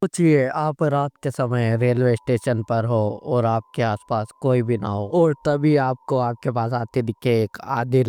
सोचिए आप रात के समय रेलवे स्टेशन पर हो और आपके आसपास कोई भी ना हो और तभी आपको आपके पास आती दिखे एक आधी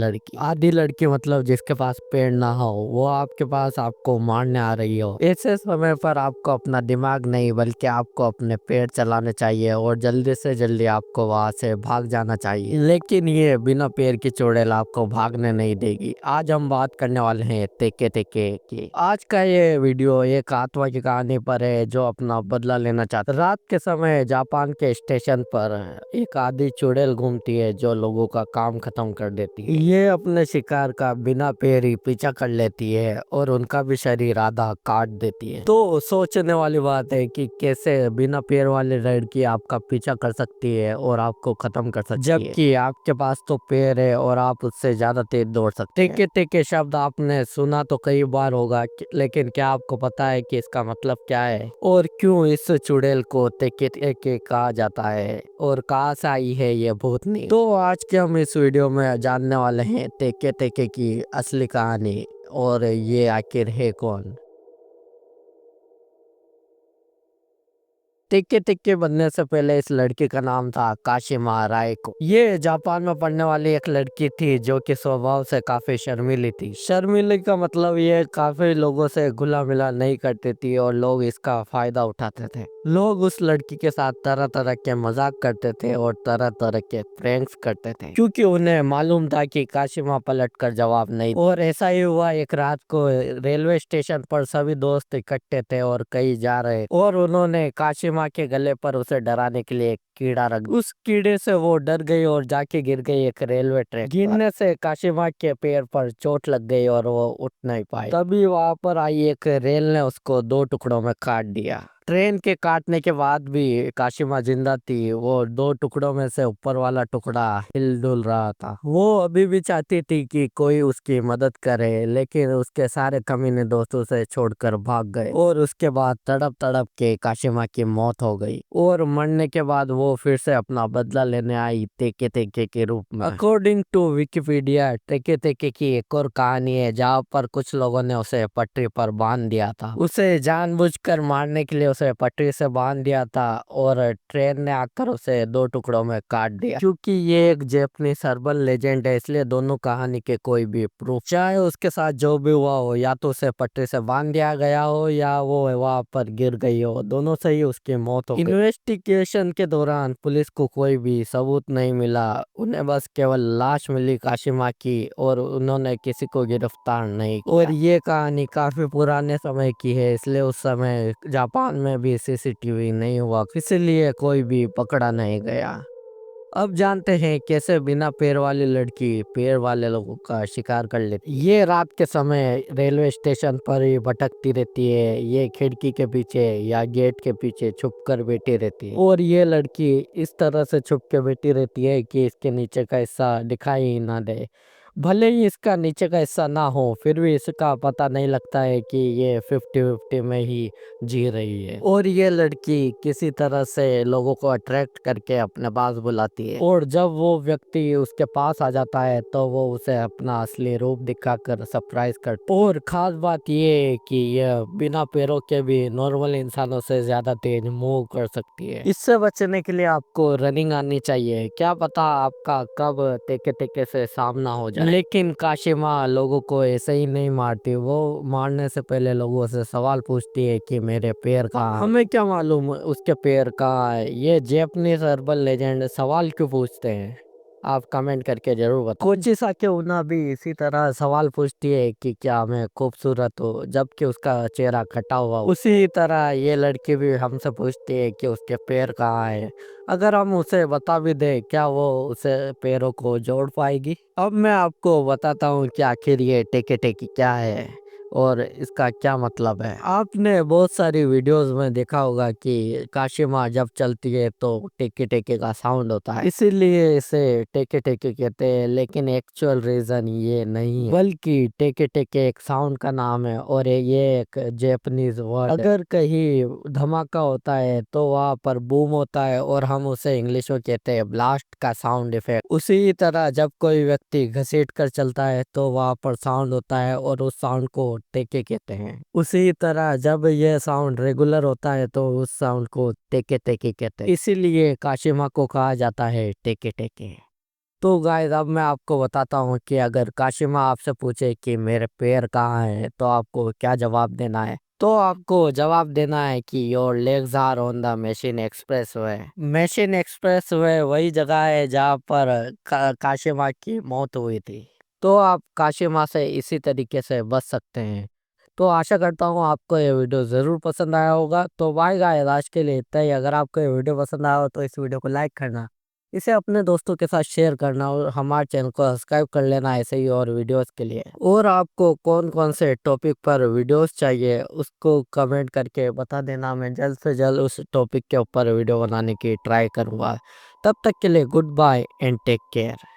लड़की मतलब जिसके पास पेड़ ना हो, वो आपके पास आपको मारने आ रही हो। ऐसे समय पर आपको अपना दिमाग नहीं बल्कि आपको अपने पैर चलाने चाहिए और जल्दी से जल्दी आपको वहां से भाग जाना चाहिए, लेकिन ये बिना पैर की चुड़ैल आपको भागने नहीं देगी। आज हम बात करने वाले हैं तेके तेके की। आज का ये वीडियो एक आत्मा की कहानी पर है जो अपना बदला लेना चाहता है। रात के समय जापान के स्टेशन पर एक आधी चुड़ैल घूमती है जो लोगों का काम खत्म कर देती है। ये अपने शिकार का बिना पैर ही पीछा कर लेती है और उनका भी शरीर आधा काट देती है। तो सोचने वाली बात है कि कैसे बिना पैर वाली लड़की आपका पीछा कर सकती है और आपको खत्म कर सकती है, जबकि आपके पास तो पैर है और आप उससे ज्यादा तेज दौड़ सकते हैं। तेके तेके शब्द आपने सुना तो कई बार होगा, लेकिन क्या आपको पता है कि इसका मतलब क्या है और क्यों इस चुड़ैल को तेके तेके कहा जाता है और कहाँ से आई है ये भूतनी। तो आज के हम इस वीडियो में जानने वाले हैं तेके तेके की असली कहानी और ये आखिर है कौन। टिक्के टिक्के बनने से पहले इस लड़की का नाम था काशिमा रायको। ये जापान में पढ़ने वाली एक लड़की थी जो कि स्वभाव से काफी शर्मीली थी। शर्मीली का मतलब ये काफी लोगों से घुला मिला नहीं करती थी और लोग इसका फायदा उठाते थे। लोग उस लड़की के साथ तरह तरह के मजाक करते थे और तरह तरह के प्रैंक्स करते थे क्योंकि उन्हें मालूम था कि काशिमा पलट कर जवाब नहीं। और ऐसा ही हुआ, एक रात को रेलवे स्टेशन पर सभी दोस्त इकट्ठे थे और कहीं जा रहे और उन्होंने काशिमा के गले पर उसे डराने के लिए एक कीड़ा रख दिया। उस कीड़े से वो डर गई और जाके गिर गई एक रेलवे ट्रैक पर। गिरने से काशिमा के पैर पर चोट लग गई और वो उठ नहीं पाई। तभी वहां पर आई एक रेल ने उसको दो टुकड़ों में काट दिया। ट्रेन के काटने के बाद भी काशिमा जिंदा थी। वो दो टुकड़ों में से ऊपर वाला टुकड़ा हिलडुल रहा था। वो अभी भी चाहती थी कि कोई उसकी मदद करे, लेकिन उसके सारे कमीने दोस्तों से छोड़कर भाग गए और उसके बाद तड़प तड़प के काशिमा की मौत हो गई। और मरने के बाद वो फिर से अपना बदला लेने आई तेके तेके के रूप में। अकॉर्डिंग टू विकिपीडिया, तेके तेके की एक और कहानी है जहाँ पर कुछ लोगों ने उसे पटरी पर बांध दिया था। उसे जानबूझकर मारने के लिए उसे पटरी से बांध दिया था और ट्रेन ने आकर उसे दो टुकड़ों में काट दिया। क्योंकि ये एक जैपनीज अर्बन लेजेंड है, इसलिए दोनों कहानी के कोई भी प्रूफ, चाहे उसके साथ जो भी हुआ हो, या तो उसे पटरी से बांध दिया गया हो या वो वहां पर गिर गई हो, दोनों से ही उसकी मौत हो गई। इन्वेस्टिगेशन के दौरान पुलिस को कोई भी सबूत नहीं मिला, उन्हें बस केवल लाश मिली काशिमा की और उन्होंने किसी को गिरफ्तार नहीं किया। और ये कहानी काफी पुराने समय की है, इसलिए उस समय जापान में भी सीसीटीवी नहीं हुआ, इसलिए कोई भी पकड़ा नहीं गया। अब जानते हैं कैसे बिना पैर वाली लड़की पैर वाले लोगों का शिकार कर लेती है। ये रात के समय रेलवे स्टेशन पर ही भटकती रहती है। ये खिड़की के पीछे या गेट के पीछे छुप कर बैठी रहती है और ये लड़की इस तरह से छुप के बैठी रहती है कि इसके नीचे का हिस्सा दिखाई ही ना दे। भले ही इसका नीचे का हिस्सा ना हो, फिर भी इसका पता नहीं लगता है कि ये 50-50 में ही जी रही है। और ये लड़की किसी तरह से लोगों को अट्रैक्ट करके अपने पास बुलाती है और जब वो व्यक्ति उसके पास आ जाता है तो वो उसे अपना असली रूप दिखाकर सरप्राइज करता है। और खास बात ये है कि यह बिना पैरों के भी नॉर्मल इंसानों से ज्यादा तेज मूव कर सकती है। इससे बचने के लिए आपको रनिंग आनी चाहिए, क्या पता आपका कब तेके तेके से सामना हो जाए। लेकिन काशिमा लोगों को ऐसे ही नहीं मारती, वो मारने से पहले लोगों से सवाल पूछती है कि मेरे पैर कहाँ हैं? हमें क्या मालूम उसके पैर कहाँ है। ये जैपनीज अर्बन लेजेंड सवाल क्यों पूछते हैं, आप कमेंट करके जरूर बताओ। कोचिसा के उना भी इसी तरह सवाल पूछती है कि क्या मैं खूबसूरत हूँ, जबकि उसका चेहरा कटा हुआ। उसी तरह ये लड़की भी हमसे पूछती है कि उसके पैर कहाँ है। अगर हम उसे बता भी दे, क्या वो उसे पैरों को जोड़ पाएगी। अब मैं आपको बताता हूँ कि आखिर ये टेके टेकी क्या है और इसका क्या मतलब है। आपने बहुत सारी वीडियोस में देखा होगा कि काशिमा जब चलती है तो टेके टेके का साउंड होता है, इसीलिए इसे टेके टेके कहते हैं। लेकिन एक्चुअल रीजन ये नहीं है, बल्कि टेके टेके एक साउंड का नाम है और ये एक जैपनीज वर्ड। अगर कहीं धमाका होता है तो वहाँ पर बूम होता है और हम उसे इंग्लिश में कहते हैं ब्लास्ट का साउंड इफेक्ट। उसी तरह जब कोई व्यक्ति घसीट कर चलता है तो वहाँ पर साउंड होता है और उस साउंड को टेके कहते हैं। उसी तरह जब ये साउंड रेगुलर होता है तो उस साउंड को टेके टेके कहते हैं, इसीलिए काशिमा को कहा जाता है टेके टेके। तो गाइस अब मैं आपको बताता हूँ कि अगर काशिमा आपसे पूछे कि मेरे पैर कहाँ हैं तो आपको क्या जवाब देना है। तो आपको जवाब देना है कि your legs are on the machine expressway. Machine expressway वही जगह है जहाँ पर काशिमा की मौत हुई थी। तो आप काशिमा से इसी तरीके से बच सकते हैं। तो आशा करता हूँ आपको ये वीडियो ज़रूर पसंद आया होगा। तो बाय गाइस, आज के लिए इतना ही। अगर आपको ये वीडियो पसंद आया हो तो इस वीडियो को लाइक करना, इसे अपने दोस्तों के साथ शेयर करना और हमारे चैनल को सब्सक्राइब कर लेना ऐसे ही और वीडियोस के लिए। और आपको कौन कौन से टॉपिक पर वीडियोस चाहिए उसको कमेंट करके बता देना। मैं जल्द से जल्द उस टॉपिक के ऊपर वीडियो बनाने की ट्राई करूँगा। तब तक के लिए goodbye and take care.